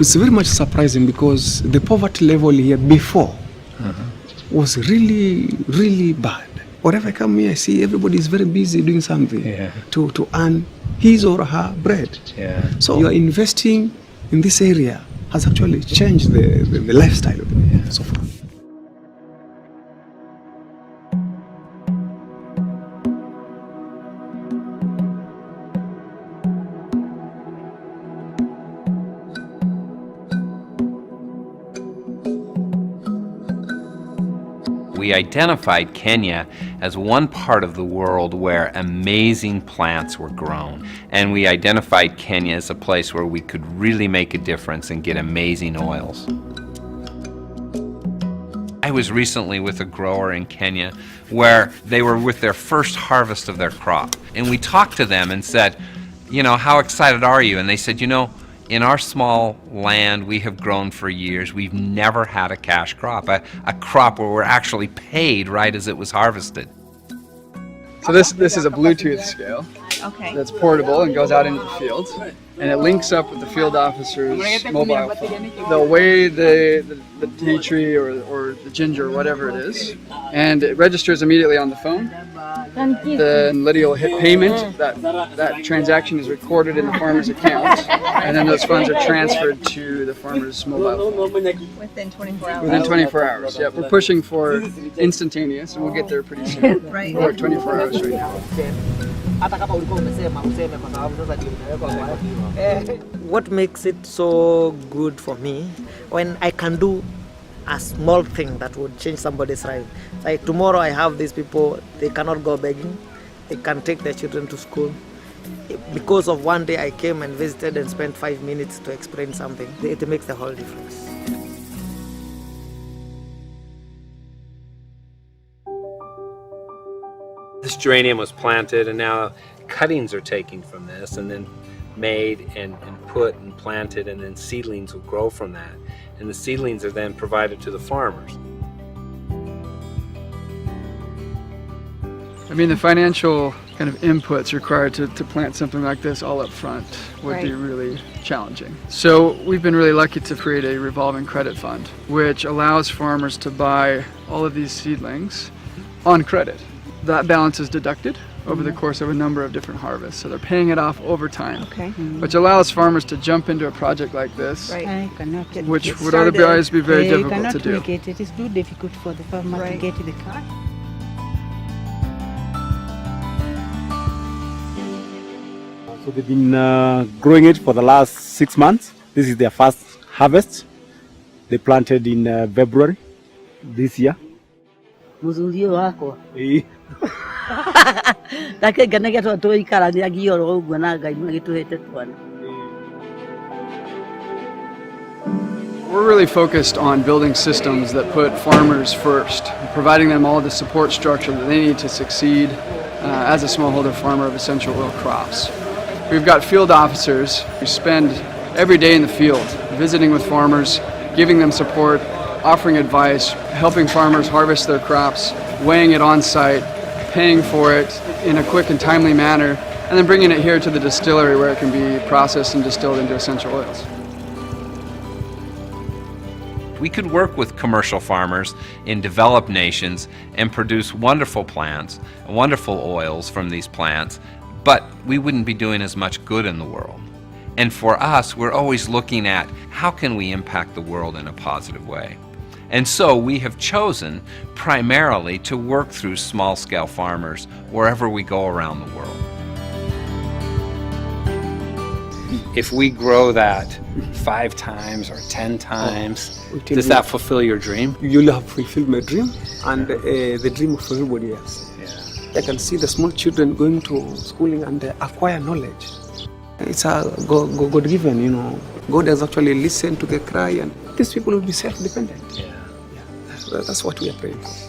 It's very much surprising because the poverty level here before was really, really bad. Wherever I come here, I see everybody is very busy doing something to earn his or her bread. So your investing in this area has actually changed the lifestyle of people so far. We identified Kenya as one part of the world where amazing plants were grown. And we identified Kenya as a place where we could really make a difference and get amazing oils. I was recently with a grower in Kenya where they were with their first harvest of their crop. And we talked to them and said, you know, how excited are you? And they said, you know, in our small land we have grown for years, we've never had a cash crop, a crop where we're actually paid right as it was harvested. So this is a Bluetooth scale that's portable and goes out into the fields, and it links up with the field officer's mobile phone. They'll weigh the tea tree or the ginger or whatever it is, and it registers immediately on the phone. Then Lydia will hit payment. That transaction is recorded in the farmer's account, and then those funds are transferred to the farmer's mobile phone. Within 24 hours? Within 24 hours, yeah. We're pushing for instantaneous, and we'll get there pretty soon. Right. We're at 24 hours right now. What makes it so good for me, when I can do a small thing that would change somebody's life. Like tomorrow I have these people, they cannot go begging, they can take their children to school. Because of one day I came and visited and spent 5 minutes to explain something, it makes the whole difference. This geranium was planted, and now cuttings are taken from this and then made and put and planted, and then seedlings will grow from that. And the seedlings are then provided to the farmers. I mean, the financial kind of inputs required to plant something like this all up front would be really challenging. So we've been really lucky to create a revolving credit fund, which allows farmers to buy all of these seedlings on credit. That balance is deducted over the course of a number of different harvests, so they're paying it off over time, which allows farmers to jump into a project like this, which would otherwise be very difficult to do. It is too difficult for the farmer to get the car. So they've been growing it for the last 6 months. This is their first harvest. They planted in February this year. We're really focused on building systems that put farmers first, providing them all the support structure that they need to succeed as a smallholder farmer of essential oil crops. We've got field officers who spend every day in the field, visiting with farmers, giving them support, offering advice, helping farmers harvest their crops, weighing it on site, paying for it in a quick and timely manner, and then bringing it here to the distillery where it can be processed and distilled into essential oils. We could work with commercial farmers in developed nations and produce wonderful plants, wonderful oils from these plants, but we wouldn't be doing as much good in the world. And for us, we're always looking at how can we impact the world in a positive way. And so we have chosen primarily to work through small-scale farmers wherever we go around the world. If we grow that 5 times or 10 times, does that fulfill your dream? You'll have fulfilled my dream and the dream of everybody else. I can see the small children going to schooling and acquire knowledge. It's a God-given, you know. God has actually listened to the cry, and these people will be self-dependent. That's what we are praying for.